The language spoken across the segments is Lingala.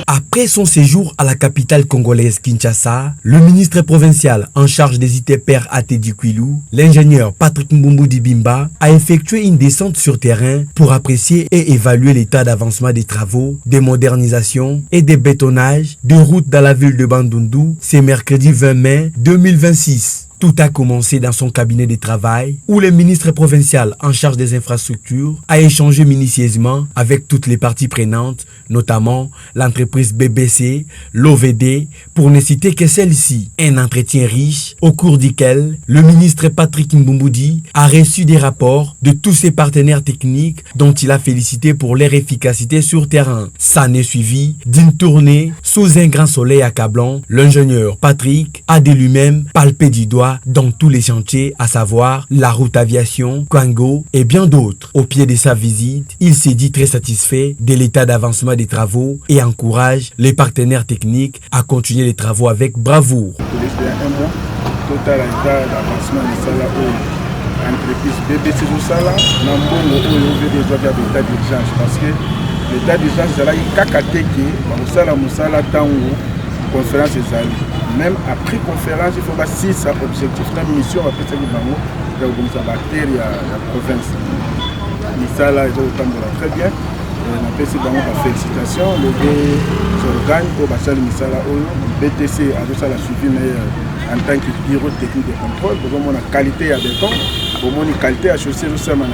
Après son séjour à la capitale congolaise Kinshasa, le ministre provincial en charge des ITPR Atedi Kwilu, l'ingénieur Patrick Mbumbu Dibimba, a effectué une descente sur terrain pour apprécier et évaluer l'état d'avancement des travaux, des modernisations et des bétonnages de routes dans la ville de Bandundu, c'est mercredi 20 mai 2026. Tout a commencé dans son cabinet de travail où le ministre provincial en charge des infrastructures a échangé minutieusement avec toutes les parties prenantes, notamment l'entreprise BBC, l'OVD, pour ne citer que celle-ci. Un entretien riche au cours duquel le ministre Patrick Mbumbu a reçu des rapports de tous ses partenaires techniques dont il a félicité pour leur efficacité sur terrain. Ça n'est suivi d'une tournée sous un grand soleil accablant. L'ingénieur Patrick a de lui-même palpé du doigt dans tous les chantiers, à savoir la route aviation, Kwango et bien d'autres. Au pied de sa visite, il s'est dit très satisfait de l'état d'avancement des travaux et encourage les partenaires techniques à continuer les travaux avec bravoure. Total état d'avancement de l'entreprise BBC Zosala, nous avons l'état d'urgence parce que l'état d'urgence est là, il y a Musala Tango, conférence ezali. Même après conférence, il faut pas si ça objectif, la mission après ça nous avons la bactérie à la province. Misala est au Tambola très bien. On appelle ça la félicitation. Les deux organes pour Bassal Misala BTC a ça la suivi en tant que bureau technique de contrôle. Pour voir la qualité à béton, pour voir la qualité à chaussée, nous sommes dans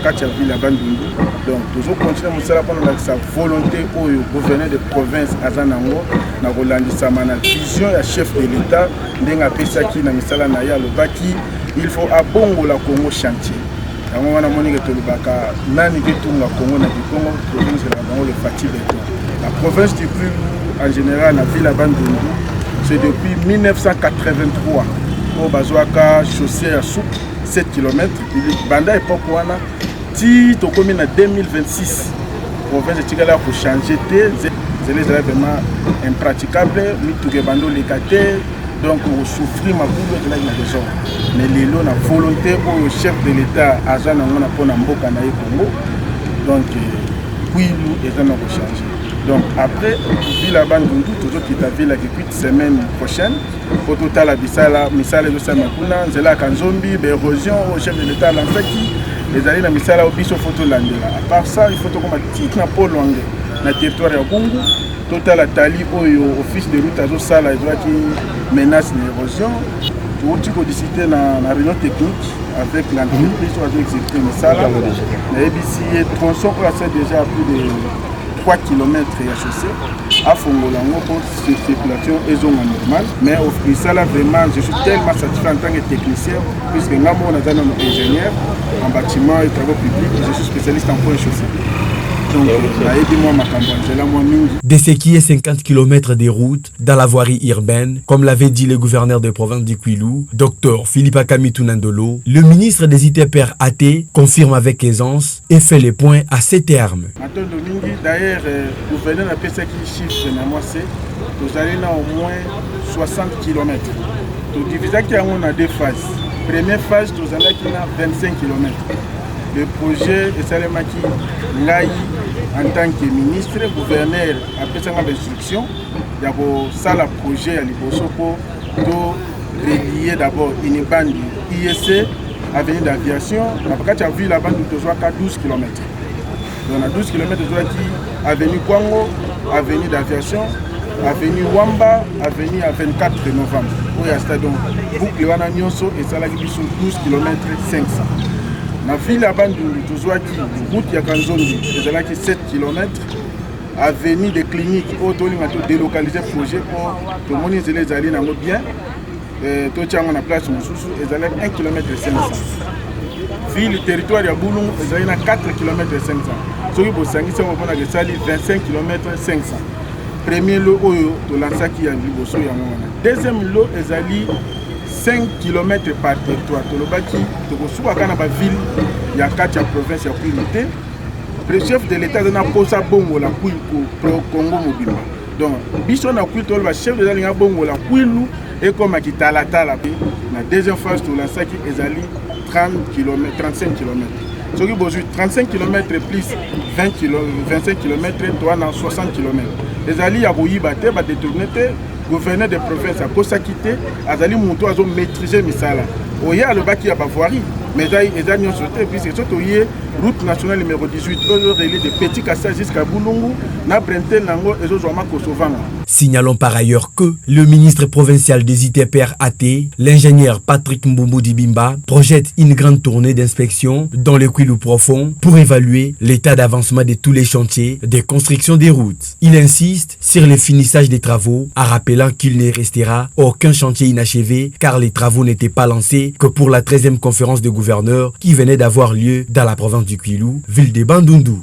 la ville à Bandundu. Donc, toujours continuer à faire sa volonté au gouverneur de province à Zanango, na Rolandisa Mana, vision ya chef de l'État, n'enga pesa qui na misala na ya le baki, il faut abongo la Congo chantier. Yango wana moni ke tolobaka nani ke tunga Congo na Congo province de la Congo le fatigue béton. La province du plus en général na ville à Bandundu, c'est depuis 1983 au Bazouaka chaussée à soupe 7 km, banda époque wana si tu as en 2026, la province de Tigala pour changer, c'est vraiment impraticable, nous avons abandonné les quartiers, donc on souffre ma boule de la maison. Mais les lots, la volonté au chef de l'État, à Jean Angon, pour Namboka Congo, donc oui, nous avons changé. Donc après, ville à Bandundu, toujours qui t'a vu la semaine prochaine, au total à Bissala, Misala de Samakuna, Zela Kanzombi, érosion au chef de l'État, l'Anfaki. Les alliés na misala au biso photo landela. À part ça, il faut que comme titre na pôle longue na territoire ya Congo. Total atali oyo office de route azo sala qui menace l'érosion. Tout type de cité na réunion technique avec l'entreprise qui a exécuté misala. Na ABC tronçon pour ça déjà plus de 3 km à chaussée. À Fongolango pour circulation et zone normale. Mais au Frisala vraiment, je suis tellement satisfait en tant que technicien puisque nous sommes ingénieur en bâtiment et travaux publics. Je suis spécialiste en point et chaussée. Donc, de ce qui est 50 km de route dans la voirie urbaine, comme l'avait dit le gouverneur de province du Kwilu, Dr Philippe Akamitu Nandolo, le ministre des ITPR AT confirme avec aisance et fait les points à ces termes. D'ailleurs, le gouverneur a fait ce chiffre, nous allons au moins 60 km. Nous divisons qu'il y a deux phases. Première phase, nous allons à 25 km. Le projet est Salemaki Ngai en tant que ministre, gouverneur, après ça, l'instruction, il y a ça le projet à l'Ibosopo de relier d'abord une bande ISC, avenue d'aviation. Quand tu as vu la bande, tu dois à 12 km. Donc à 12 km, tu dois qui avenue Kwango, avenue d'aviation, avenue Wamba, avenue à 24 novembre. Où il y a stade boucle Wana Nyonso et ça là qui sont 12 km 500. La ville à Bandundu, route ya Kanzombi, c'est 7 km, avenue des cliniques, auto délocaliser le projet pour tout le monde les alliés dans bien. Tout le monde a place et 1 km 500. Ville, territoire de Boulon, ils ont 4 km 500. Ce qui est pour 25 km 500. Premier lot, de l'Ansaki à Liboso. Deuxième lot, ils ont 5 km par territoire. Ville, il y a 4 provinces à priorité. Le chef de l'État a posé bongo la Congo mobile. Donc, Bisson a pris le chef de l'État a bongo la et comme à Kitala, la deuxième phase de la Saki est 30 km, 35 km. Ce qui est 35 km plus 25 km, toi dans 60 km. Les alliés à Boyibate, va détourner, gouverneur de province à Kosakite, Azali Mouto a maîtrisé Misala. Oye à le bac qui a Bavoirie, mais ils ont sauté, puis c'est surtout route nationale numéro 18, relais de Petit Kassa jusqu'à Boulungu, n'a printé Nango et Zozoma Kosovanga. Signalons par ailleurs que le ministre provincial des ITPR AT, l'ingénieur Patrick Mbumbu Dibimba, projette une grande tournée d'inspection dans le Kwilu profond pour évaluer l'état d'avancement de tous les chantiers de construction des routes. Il insiste sur le finissage des travaux, en rappelant qu'il ne restera aucun chantier inachevé car les travaux n'étaient pas lancés que pour la 13e conférence de gouverneurs qui venait d'avoir lieu dans la province du Kwilu, ville de Bandundu.